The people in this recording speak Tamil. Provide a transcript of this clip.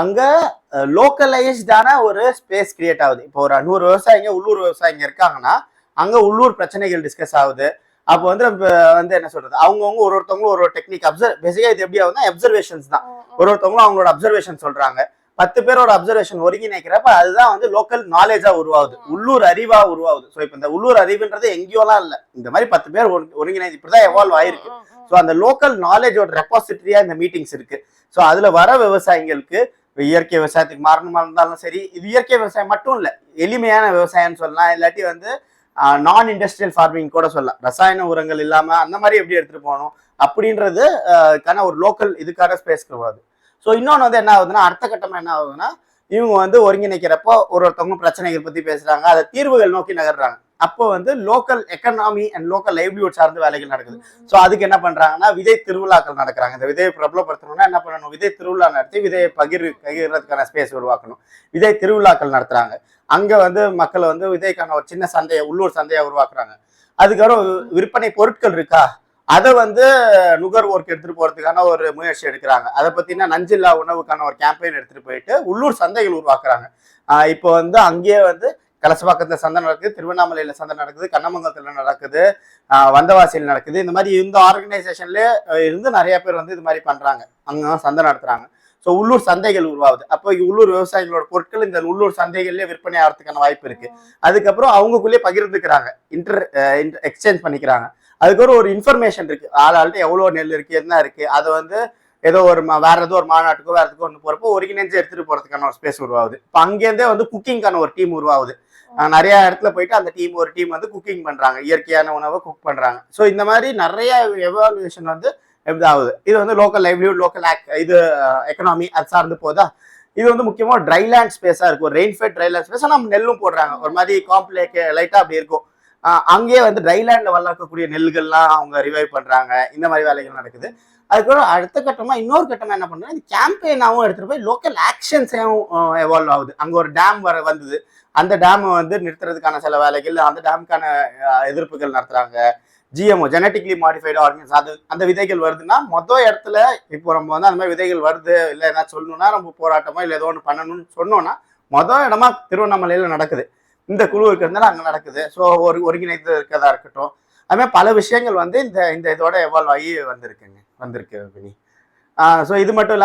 அங்க லோக்கலைஸ்டான ஒரு ஸ்பேஸ் கிரியேட் ஆகுது. இப்போ ஒரு 100 விவசாயிங்க உள்ளூர் விவசாயிங்க இருக்காங்கன்னா அங்க உள்ளூர் பிரச்சனைகள் டிஸ்கஸ் ஆகுது. அப்போ வந்து நம்ம வந்து என்ன சொல்றது, அவங்கவுங்க ஒருத்தவங்களும் ஒரு டெக்னிக் பேசிக்கா இது எப்படி ஆகுதுன்னா அப்சர்வேஷன்ஸ் தான். ஒருத்தவங்களும் அவங்களோட அப்சர்வேஷன் சொல்றாங்க. 10 பேரோட அப்சர்வேஷன் ஒருங்கிணைக்கிறப்ப அதுதான் வந்து லோக்கல் நாலேஜா உருவாகுது, உள்ளூர் அறிவா உருவாகுது. ஸோ இப்போ இந்த உள்ளூர் அறிவுன்றது எங்கேயோலாம் இல்லை, இந்த மாதிரி 10 பேர் ஒருங்கிணைந்து இப்படிதான் எவால்வ் ஆயிருக்கு. ஸோ அந்த லோக்கல் நாலேஜோட ரெபாசிட்டரியா இந்த மீட்டிங்ஸ் இருக்கு. ஸோ அதுல வர விவசாயிகளுக்கு இயற்கை விவசாயத்துக்கு மாறணுமா இருந்தாலும் சரி, இது இயற்கை விவசாயம் மட்டும் இல்லை, எளிமையான விவசாயம்னு சொல்லலாம், இல்லாட்டி வந்து நான் இண்டஸ்ட்ரியல் ஃபார்மிங் கூட சொல்லலாம், ரசாயன உரங்கள் இல்லாம அந்த மாதிரி எப்படி எடுத்துட்டு போகணும் அப்படின்றது ஒரு லோக்கல் இதுக்கான ஸ்பேஸ்க்கு வருது. ஸோ இன்னொன்று வந்து என்ன ஆகுதுன்னா, அடுத்த கட்டமா என்ன ஆகுதுன்னா, இவங்க வந்து ஒருங்கிணைக்கிறப்போ ஒருத்தவங்க பிரச்சனைகள் பத்தி பேசுறாங்க, அதை தீர்வுகள் நோக்கி நகர்றாங்க. அப்போ வந்து local economy and local livelihood சார்ந்த வேலைகள் நடக்குது. ஸோ அதுக்கு என்ன பண்றாங்கன்னா, விதை திருவிழாக்கள் நடக்கிறாங்க. இந்த விதையை பிரபலப்படுத்தணும்னா என்ன பண்ணணும், விதை திருவிழா நடத்தி விதையை பகிர்றதுக்கான ஸ்பேஸ் உருவாக்கணும். விதை திருவிழாக்கள் நடத்துறாங்க. அங்க வந்து மக்கள் வந்து விதைக்கான ஒரு சின்ன சந்தையை, உள்ளூர் சந்தையை உருவாக்குறாங்க. அதுக்கப்புறம் விற்பனை பொருட்கள் இருக்கா, அதை வந்து நுகர்வோருக்கு எடுத்துட்டு போறதுக்கான ஒரு முயற்சி எடுக்கிறாங்க. அதை பத்தினா நஞ்சில்லா உணவுக்கான ஒரு கேம்பெயின் எடுத்துட்டு போயிட்டு உள்ளூர் சந்தைகள் உருவாக்குறாங்க. இப்போ வந்து அங்கேயே வந்து கலசப்பாக்கத்துல சந்தை நடக்குது, திருவண்ணாமலையில சந்தை நடக்குது, கண்ணமங்கலத்துல நடக்குது, வந்தவாசியில் நடக்குது. இந்த மாதிரி இந்த ஆர்கனைசேஷன்ல இருந்து நிறைய பேர் வந்து இது மாதிரி பண்றாங்க, அங்க சந்தை நடத்துறாங்க. ஸோ உள்ளூர் சந்தைகள் உருவாகுது. அப்போ உள்ளூர் விவசாயிகளோட பொருட்கள் இந்த உள்ளூர் சந்தைகள்லேயே விற்பனை ஆகிறதுக்கான வாய்ப்பு இருக்கு. அதுக்கப்புறம் அவங்களுக்குள்ளேயே பகிர்ந்துக்கிறாங்க, எக்ஸ்சேஞ்ச் பண்ணிக்கிறாங்க. அதுக்கப்புறம் ஒரு இன்ஃபர்மேஷன் இருக்கு, ஆள்கிட்ட எவ்வளோ நெல் இருக்கு, என்ன இருக்கு, அதை வந்து ஏதோ ஒரு வேற ஏதோ ஒரு மாநாட்டுக்கோ வேற எதுக்கோ ஒன்று போறப்போ ஒருங்கிணைஞ்சு எடுத்துட்டு போறதுக்கான ஒரு ஸ்பேஸ் உருவாகுது. இப்போ அங்கேருந்தே வந்து குக்கிங்கான ஒரு டீம் உருவாகுது. நிறைய இடத்துல போயிட்டு அந்த ஒரு டீம் வந்து குக்கிங் பண்றாங்க, இயற்கையான உணவை குக் பண்றாங்க. ஸோ இந்த மாதிரி நிறைய எவாலுவேஷன் வந்து எப்படி ஆகுது. இது வந்து லோக்கல் லைவ்லிஹுட், லோக்கல் இது எக்கனாமி அது சார்ந்து போதா. இது வந்து முக்கியமா ட்ரைலேண்ட் ஸ்பேஸா இருக்கும், ஒரு ரெயின்ஃபெட் ட்ரைலேண்ட் ஸ்பேஸ். நம்ம நெல்லும் போடுறாங்க, ஒரு மாதிரி காம்ப்ளெக் லைட்டா அப்படி இருக்கும். அங்கேயே வந்து ட்ரைலேண்ட்ல வளர்க்கக்கூடிய நெல்கள்லாம் அவங்க ரிவைவ் பண்றாங்க. இந்த மாதிரி வேலைகள் நடக்குது. அதுக்கப்புறம் அடுத்த கட்டமா இன்னொரு கட்டமா என்ன பண்றாங்க, இந்த கேம்பெயினாவும் எடுத்துட்டு போய் லோக்கல் ஆக்ஷன்ஸையும் எவால்வ் ஆகுது. அங்க ஒரு டேம் வந்தது, அந்த டேம் வந்து நிறுத்துறதுக்கான சில வேலைகள், அந்த டேமுக்கான எதிர்ப்புகள் நடத்துறாங்க. ஜிஎம்ஓ, ஜெனட்டிக்லி மாடிஃபைடு ஆர்கனிசம், அது அந்த விதைகள் வருதுன்னா மொதல் இடத்துல இப்போ நம்ம வந்து அந்த மாதிரி விதைகள் வருது இல்லை ஏதாவது சொல்லணும்னா நம்ம போராட்டமோ இல்லை ஏதோ ஒன்று பண்ணணும்னு சொன்னோம்னா மொதல் இடமா திருவண்ணாமலையில நடக்குது. இந்த குழு இருக்கிறதுனால அங்கே நடக்குது. ஸோ ஒருங்கிணைந்து இருக்கிறதா இருக்கட்டும், அதுமாதிரி பல விஷயங்கள் வந்து இந்த இதோட எவால்வ் ஆகி வந்திருக்கு வினி. ஸோ இது மட்டும் இல்லாமல்